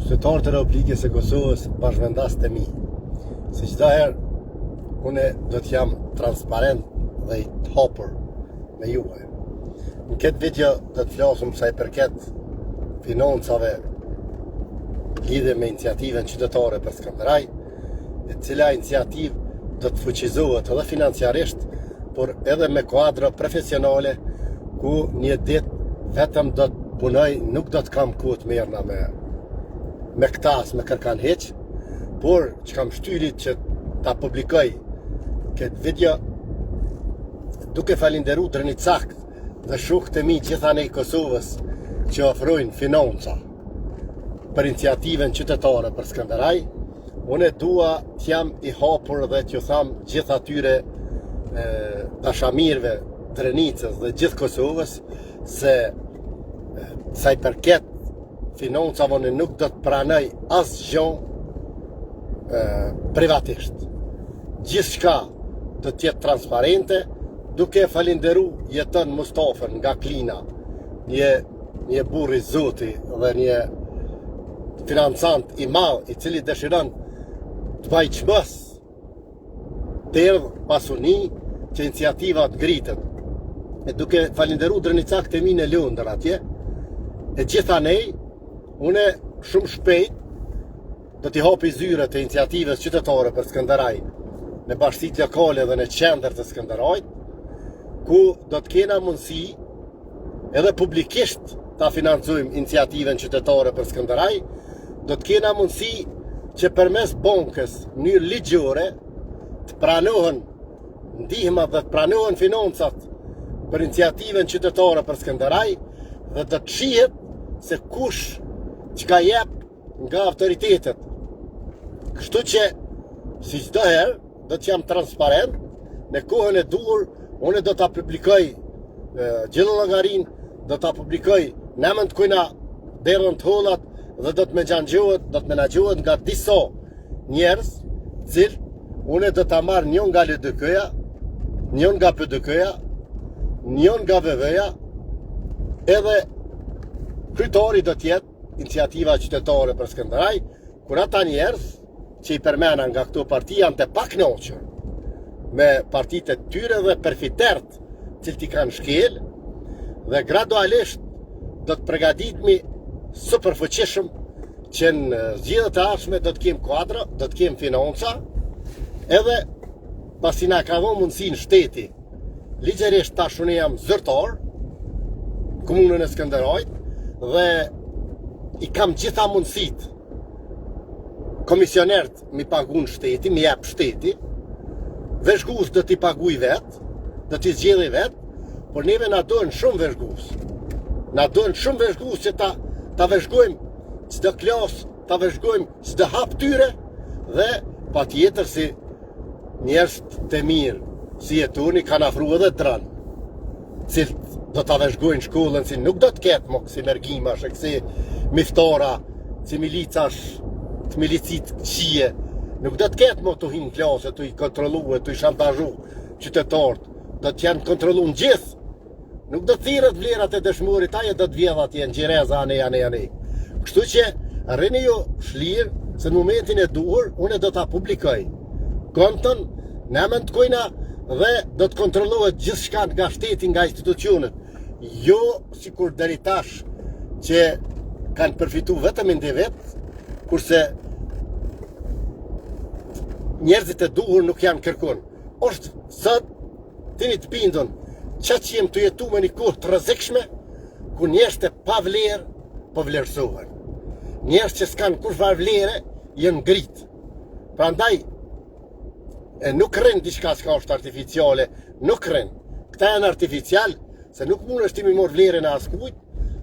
Qytetarët e Republikës së Kosovës bashkëvendas të mi. Se çdo herë unë do të jam transparent dhe i hapur me juve. Në këtë video do të flasim sa i përket financave lidhe me iniciativën qytetare për Skënderaj, e cila iniciativë do të fuqizohet edhe financiarisht, por edhe me kuadra profesionale ku një ditë vetëm do të punoj, nuk do të kam kohë të mirëna me këta as me kërkan hiç, por që kam shtyrit që ta publikoj këtë video duke falenderu drejt sakt dhe shokët e mi gjithanë i Kosovës që ofrojnë financa për iniciativën qytetare për Skënderaj. Unë dua të jam i hapur dhe t'ju tham gjithë atyre dashamirëve Drenicës dhe gjithë Kosovës se sa i përket financave unë nuk do të pranoj asgjë privatisht. Gjithçka do të jetë transparente, duke falenderu jetën Mustafën nga Klina, një burr i Zotit dhe një financant i madh i cili dëshiron të bëj çmos derdh pasuni që iniciativa të ngritet. E duke falenderu Drenicakt e mi në Londër atje, e gjithanej, une shumë shpejt do t'i hapi zyret e iniciativës qytetare për Skënderaj në bashkitë lokale dhe në qendër të Skënderajt, ku do të kena mundësi edhe publikisht ta financojmë iniciativën qytetare për Skënderaj, do të kena mundësi që përmes bankës në mënyrë ligjore të pranohen ndihma dhe të pranohen financat për iniciativën qytetare për Skënderaj dhe do të shihet se kush çka jep nga autoritetet. Kështu që si çdo herë do të jam transparent, në kohën e duhur unë do ta publikoj gjithë llogarin, do ta publikoj nëmën të kujna derën të hollat dhe do të menaxhohet nga disa njerëz, cilë unë do ta marr njën nga LDK-ja, njën nga PDK-ja, njën nga VV-ja, edhe kryetari do të jetë iniciativa qytetare për Skënderaj, kur ata njerëz që i përmena nga këto parti janë të pakënaqur me partitë e tyre dhe përfitert cilët i kanë shkel, dhe gradualisht do të përgatitemi super fuqishëm që në zgjedhjet e ardhshme do të kem kuadra, do të kem financa, edhe pasi na ka dhënë mundësinë shteti. Ligjërisht tash unë jam zyrtar komunën e Skënderajt dhe i kam gjitha mundësit komisionert mi pagun shteti, mi jep shteti, veshgus do t'i paguj vet, do t'i zgjedhi vet, por neve na dohen shumë veshgus. Na dohen shumë veshgus që ta veshgojmë çdo klas, ta veshgojmë çdo hap tyre dhe patjetër si njerëz të mirë si jetoni kanë afruar edhe dran, cilët do ta veshgojnë shkollën, si nuk do të ketë mo si mergimash, si miftara, si milicash, të milicit qije, nuk do të ketë mo të hinë klasë, të i kontrolue, të i shantazhu qytetarët, do të janë kontrolu në gjithë, nuk do të thirët vlerat e dëshmurit, aje do të vjedha atje në gjireza, ane. Kështu që rrini ju shlirë, se në momentin e duhur, unë do ta publikoj konton, nëmën të kujna, dhe do të kontrollohet gjithë shka nga shteti, nga institucionet, jo si kur deri tash që kanë përfitu vetëm individ, kurse njerëzit e duhur nuk janë kërkun. Është sot tini të bindun që jem të jetu me një kohë të rrezikshme, ku njerëz të pa vlerë po vlerësohen. Njerëz që s'kan kurrë vlere janë ngrit. Prandaj nuk rrin diçka që është artificiale, nuk rrin. Këta janë artificial, se nuk mundesh ti mi mor vlerën e askujt,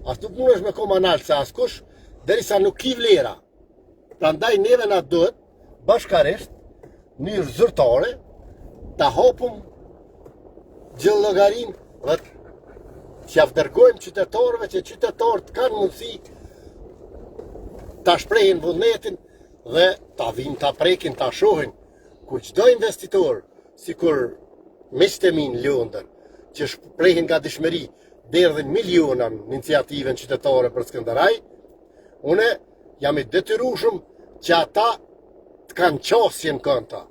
as nuk mundesh me kom anal se askush, derisa nuk ki vlera. Prandaj neve na duhet bashkarisht, në zyrtare, ta hapum gjithë llogarin dhe t'ja dërgojmë qytetarëve që qytetarët kanë mundësi ta shprehin vullnetin dhe ta vinë ta prekin, ta shohin ku çdo investitor, sikur miqtë e mi në Londër, që shprehin nga dëshmëri derdhin miliona në iniciativën qytetare për Skënderaj, une jam i detyrueshëm që ata të kanë qasjen konta.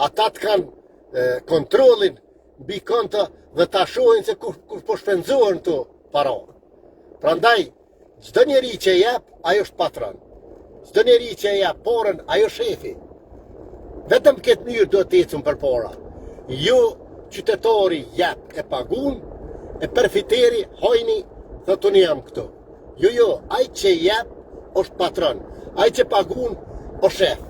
Ata të kanë kontrollin mbi konta dhe ta shohin se kur po shpenzohen këto para. Prandaj, çdo njeri që jep, ajo është patron. Çdo njeri që jep porën, ajo shefi. Vetëm këtë mënyrë do të ecën përpara. Jo qytetari jep e pagun, e përfiteri hajni dhe të një jam këto. Jo, ai që jep është patron, ai që pagun është shef.